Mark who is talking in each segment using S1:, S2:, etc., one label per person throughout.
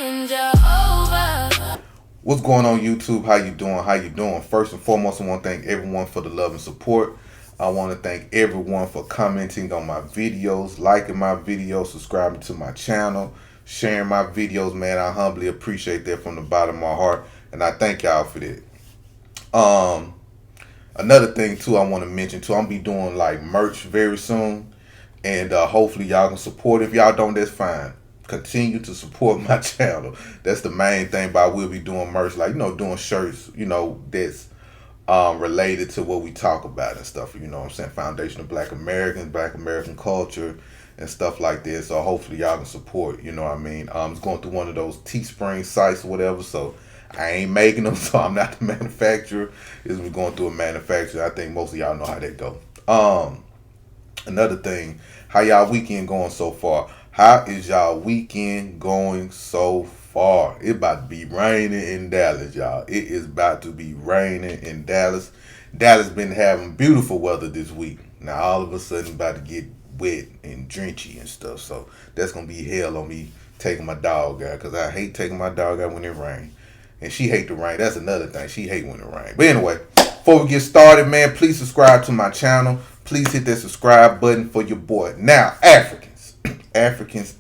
S1: in Jehovah.
S2: What's going on, YouTube? How you doing? How you doing? First and foremost, I want to thank everyone for the love and support. I want to thank everyone for commenting on my videos, liking my videos, subscribing to my channel, sharing my videos, man. I humbly appreciate that from the bottom of my heart, and I thank y'all for that. Another thing too, I want to mention too, I'm gonna be doing like merch very soon, and hopefully y'all can support. If y'all don't, that's fine. Continue to support my channel. That's the main thing. But I will be doing merch, like doing shirts, that's related to what we talk about and stuff. You know what I'm saying? Foundation of Black Americans, Black American culture, and stuff like this. So hopefully y'all can support. You know what I mean? It's going through one of those Teespring sites or whatever. So I ain't making them, so I'm not the manufacturer. It's going through a manufacturer. I think most of y'all know how that go. Another thing, how y'all weekend going so far? How is y'all weekend going so far? It about to be raining in Dallas, y'all. It is about to be raining in Dallas. Dallas been having beautiful weather this week. Now all of a sudden about to get wet and drenchy and stuff. So that's gonna be hell on me taking my dog out, because I hate taking my dog out when it rains. And she hate the rain. That's another thing. She hate when it rains. But anyway, before we get started, man, please subscribe to my channel. Please hit that subscribe button for your boy. Now, Africans. Africans.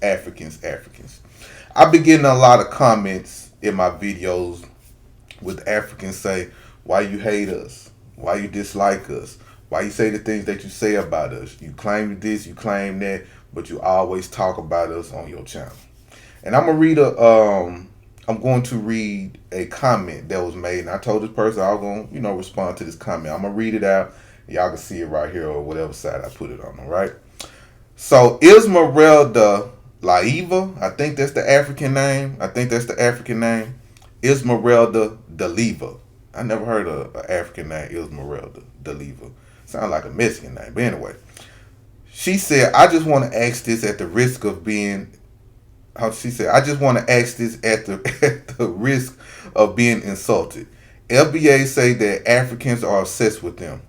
S2: I've been getting a lot of comments in my videos with Africans say, why you hate us? Why you dislike us? Why you say the things that you say about us? You claim this, you claim that, but you always talk about us on your channel. And I'm going to read a comment that was made, and I told this person I was going to, respond to this comment. I'm going to read it out. Y'all can see it right here or whatever side I put it on, all right? So, Ismerelda Laiva, I think that's the African name. Ismerelda Deliva. I never heard of an African name, Ismerelda Deliva. Sounds like a Mexican name. But anyway, she said, I just want to ask this at the risk of being at the risk of being insulted. FBA say that Africans are obsessed with them.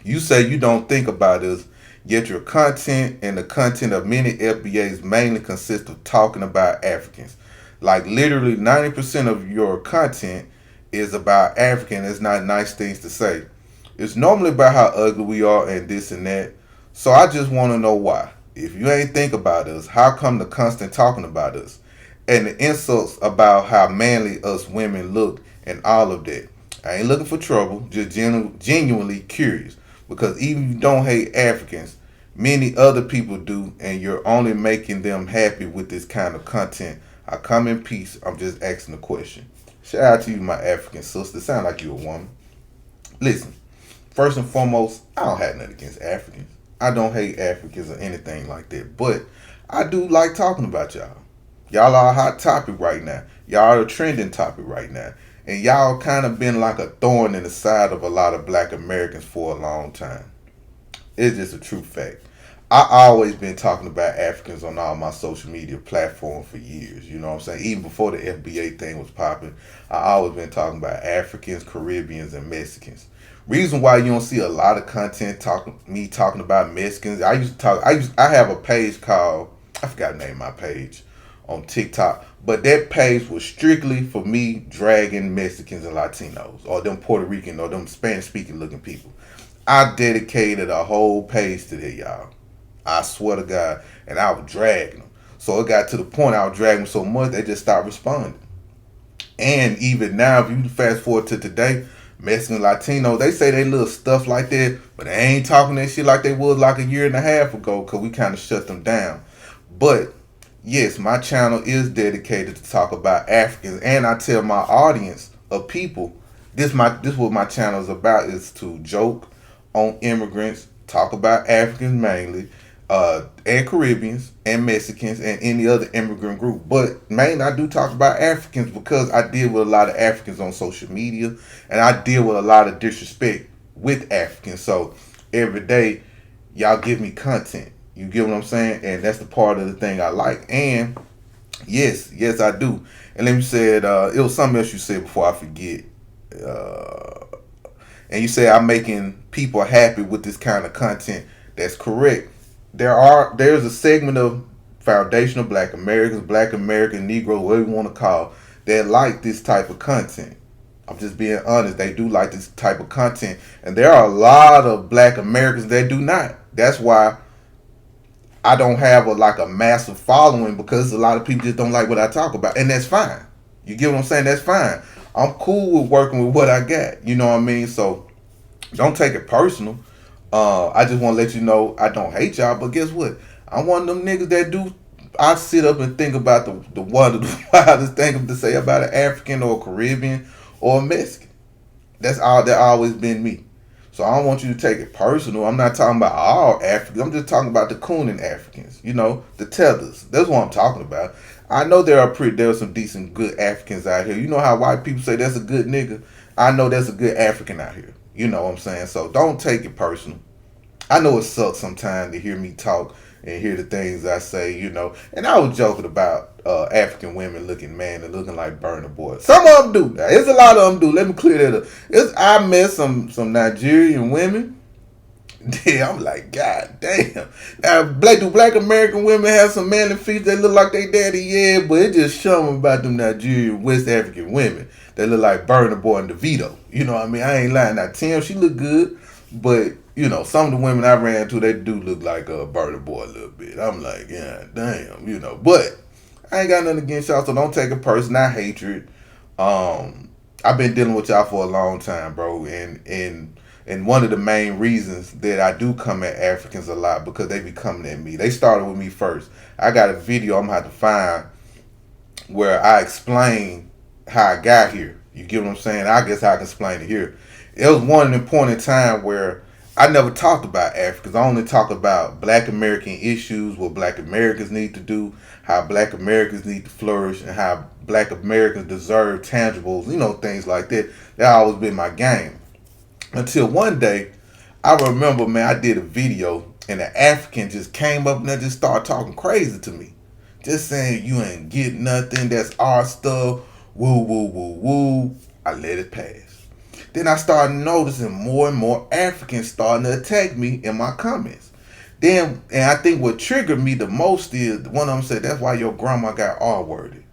S2: You say you don't think about us, yet your content and the content of many FBAs mainly consist of talking about Africans. Like literally 90% of your content is about African. It's not nice things to say. It's normally about how ugly we are and this and that. So I just want to know why. If you ain't think about us, how come the constant talking about us? And the insults about how manly us women look and all of that. I ain't looking for trouble, just genuinely curious. Because even if you don't hate Africans, many other people do, and you're only making them happy with this kind of content. I come in peace. I'm just asking a question. Shout out to you, my African sister. Sound like you a woman. Listen, first and foremost, I don't have nothing against Africans. I don't hate Africans or anything like that. But I do like talking about y'all. Y'all are a hot topic right now. Y'all are a trending topic right now. And y'all kind of been like a thorn in the side of a lot of Black Americans for a long time. It's just a true fact. I always been talking about Africans on all my social media platforms for years. You know what I'm saying? Even before the FBA thing was popping, I always been talking about Africans, Caribbeans, and Mexicans. Reason why you don't see a lot of content talking about Mexicans. I have a page called, I forgot the name of my page on TikTok, but that page was strictly for me dragging Mexicans and Latinos, or them Puerto Rican or them Spanish speaking looking people. I dedicated a whole page to that, y'all. I swear to God. And I was dragging them. So it got to the point I was dragging them so much they just stopped responding. And even now, if you fast forward to today, Mexican, Latino, they say they little stuff like that, but they ain't talking that shit like they was like a year and a half ago, because we kind of shut them down. But yes, my channel is dedicated to talk about Africans, and I tell my audience of people, this what my channel is about, is to joke on immigrants, talk about Africans mainly, and Caribbeans and Mexicans and any other immigrant group. But mainly I do talk about Africans because I deal with a lot of Africans on social media, and I deal with a lot of disrespect with Africans. So every day y'all give me content. You get what I'm saying? And that's the part of the thing I like. And yes, I do. And let me say it was something else you said before I forget. And you say I'm making people happy with this kind of content. That's correct. There's a segment of foundational Black American, Negro, whatever you want to call, that like this type of content. I'm just being honest. They do like this type of content, and there are a lot of Black Americans that do not. That's why I don't have a massive following, because a lot of people just don't like what I talk about, and that's fine. You get what I'm saying? That's fine. I'm cool with working with what I got. You know what I mean? So don't take it personal. I just want to let you know I don't hate y'all, but guess what? I'm one of them niggas that do. I sit up and think about the one of the wildest thing to say about an African or a Caribbean or a Mexican. That's all. That always been me. So I don't want you to take it personal. I'm not talking about all Africans. I'm just talking about the Coonan Africans. You know, the tethers. That's what I'm talking about. I know there are some decent, good Africans out here. You know how white people say that's a good nigga? I know there's a good African out here. You know what I'm saying? So don't take it personal. I know it sucks sometimes to hear me talk and hear the things I say, you know. And I was joking about African women looking man and looking like Burna Boy. Some of them do. Now, there's a lot of them do. Let me clear that up. I met some Nigerian women. Yeah, I'm like, God damn. Now, Black American women have some manly feet that look like they daddy, yeah, but it just show them about them Nigerian West African women that look like Burna Boy and DeVito. You know what I mean? I ain't lying. Now, Tim, she look good, but you know, some of the women I ran to, they do look like a Burna Boy a little bit. I'm like, yeah, damn, you know. But I ain't got nothing against y'all, so don't take it personal. Not hatred. I've been dealing with y'all for a long time, bro, and one of the main reasons that I do come at Africans a lot, because they be coming at me. They started with me first. I got a video I'm gonna have to find where I explain how I got here. You get what I'm saying? I guess I can explain it here. It was one important time where I never talked about Africans. I only talked about Black American issues, what Black Americans need to do, how Black Americans need to flourish, and how Black Americans deserve tangibles, you know, things like that. That always been my game. Until one day, I remember, man, I did a video and an African just came up and they just started talking crazy to me. Just saying, you ain't get nothing, that's our stuff, woo, woo, woo, woo. I let it pass. Then I started noticing more and more Africans starting to attack me in my comments. Then, and I think what triggered me the most is one of them said, that's why your grandma got R-worded.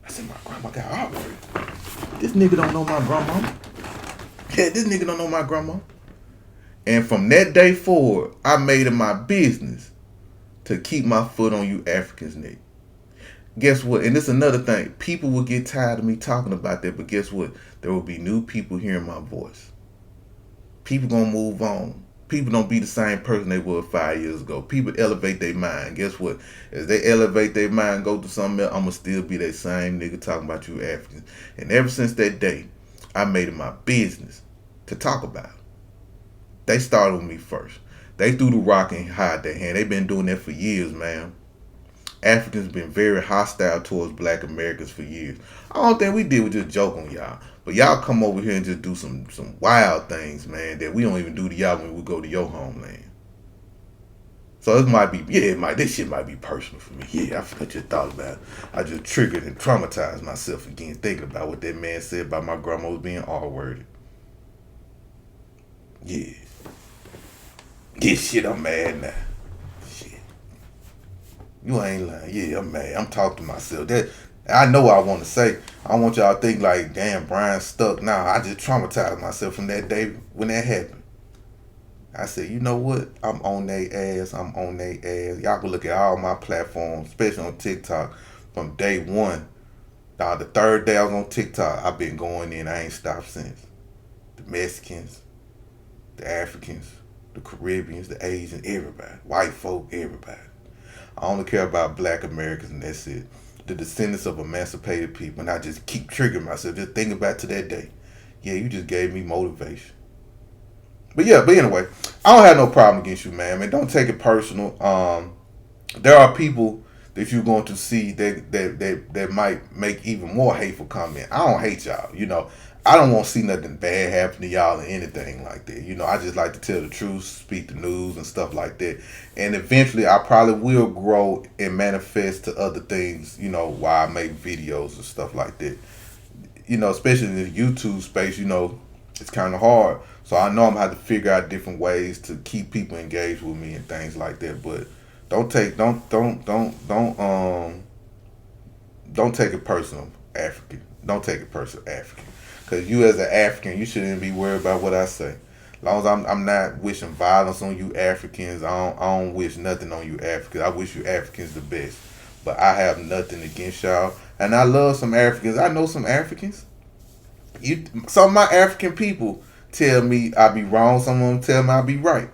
S2: I said, my grandma got R-worded? This nigga don't know my grandma. Yeah, this nigga don't know my grandma. And from that day forward, I made it my business to keep my foot on you Africans' neck. Guess what? And this is another thing. People will get tired of me talking about that, but guess what? There will be new people hearing my voice. People gonna move on. People don't be the same person they were 5 years ago. People elevate their mind. Guess what? As they elevate their mind and go to something else, I'm gonna still be that same nigga talking about you Africans. And ever since that day, I made it my business to talk about it. They started with me first. They threw the rock and hide their hand. They've been doing that for years, man. Africans been very hostile towards Black Americans for years. I don't think we did was just joke on y'all. But y'all come over here and just do some wild things, man, that we don't even do to y'all when we go to your homeland. So it might be, this shit might be personal for me. Yeah, I just thought about it. I just triggered and traumatized myself again thinking about what that man said about my grandma was being R-worded. Yeah. Shit, I'm mad now. Shit. You ain't lying. Yeah, I'm mad. I'm talking to myself. That I know what I want to say. I want y'all to think like, damn, Brian stuck. Nah, I just traumatized myself from that day when that happened. I said, you know what? I'm on they ass. Y'all can look at all my platforms, especially on TikTok, from day one. Now, the third day I was on TikTok, I've been going in. I ain't stopped since. The Mexicans, the Africans, the Caribbeans, the Asians, everybody. White folk, everybody. I only care about Black Americans, and that's it. The descendants of emancipated people. And I just keep triggering myself, just thinking back to that day. Yeah, you just gave me motivation. But anyway, I don't have no problem against you, man. Don't take it personal. There are people that you're going to see that might make even more hateful comment. I don't hate y'all. You know, I don't want to see nothing bad happen to y'all or anything like that. You know, I just like to tell the truth, speak the news and stuff like that. And eventually I probably will grow and manifest to other things, you know, while I make videos and stuff like that. You know, especially in the YouTube space, you know, it's kind of hard. So I know I'm going to have to figure out different ways to keep people engaged with me and things like that. But Don't take don't take it personal, African. Don't take it personal, African. Cause you as an African, you shouldn't be worried about what I say. As long as I'm not wishing violence on you Africans, I don't wish nothing on you Africans. I wish you Africans the best. But I have nothing against y'all. And I love some Africans. I know some Africans. Some of my African people tell me I be wrong. Some of them tell me I be right.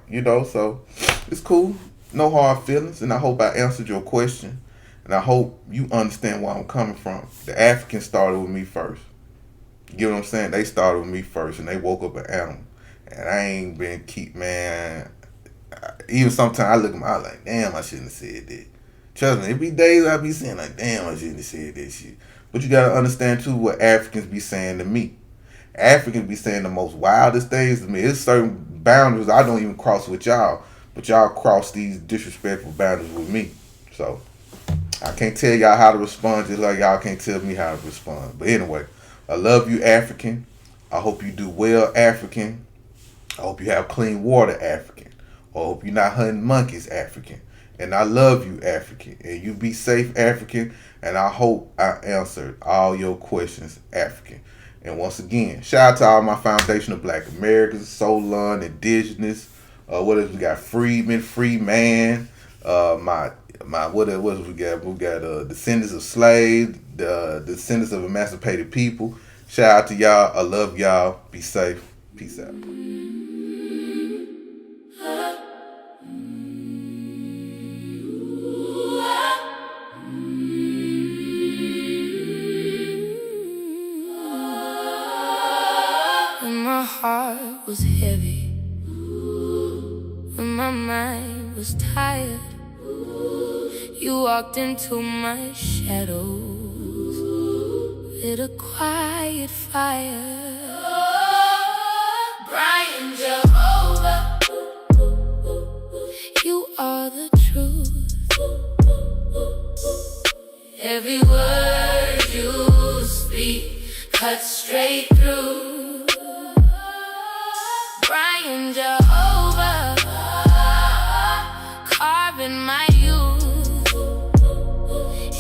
S2: So it's cool. No hard feelings. And I hope I answered your question. And I hope you understand where I'm coming from. The Africans started with me first. You get what I'm saying? They started with me first, and they woke up an animal. And I ain't been man. Even sometimes I look at my, I like, damn, I shouldn't have said that. Trust me, it be days I be saying like, damn, I shouldn't have said that shit. But you gotta understand too what Africans be saying to me. Africans be saying the most wildest things to me. There's certain boundaries I don't even cross with y'all, but y'all cross these disrespectful boundaries with me. So I can't tell y'all how to respond just like y'all can't tell me how to respond. But anyway, I love you, African. I hope you do well, African. I hope you have clean water, African. I hope you're not hunting monkeys, African. And I love you, African. And you be safe, African. And I hope I answered all your questions, African. And once again, shout out to all my foundational Black Americans, Solon, Indigenous. What else we got? Freedman, free man. What else we got? We got descendants of slaves, the descendants of emancipated people. Shout out to y'all. I love y'all. Be safe. Peace out.
S1: When my heart was heavy, when my mind was tired, you walked into my shadows with a quiet fire. Brian Jehovah, you are the truth. Every word you speak cuts straight through. Brian Jehovah, carving my youth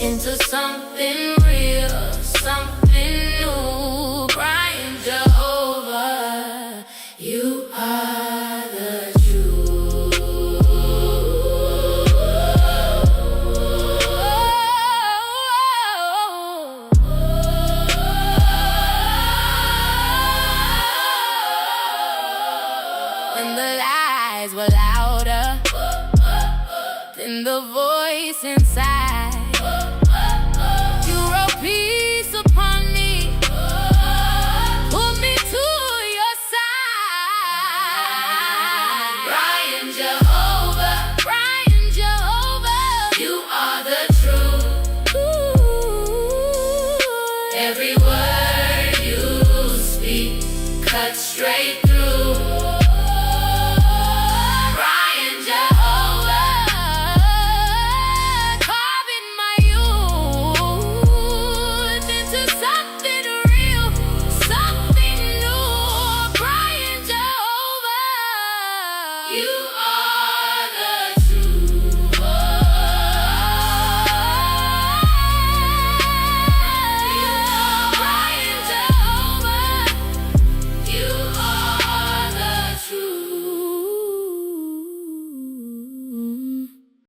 S1: into something real, something new. Brian Jehovah, you are the truth. When the lies were louder than the voice inside, you wrote peace upon me, pulled me to your side. Brian Jehovah, Brian Jehovah, you are the truth. Every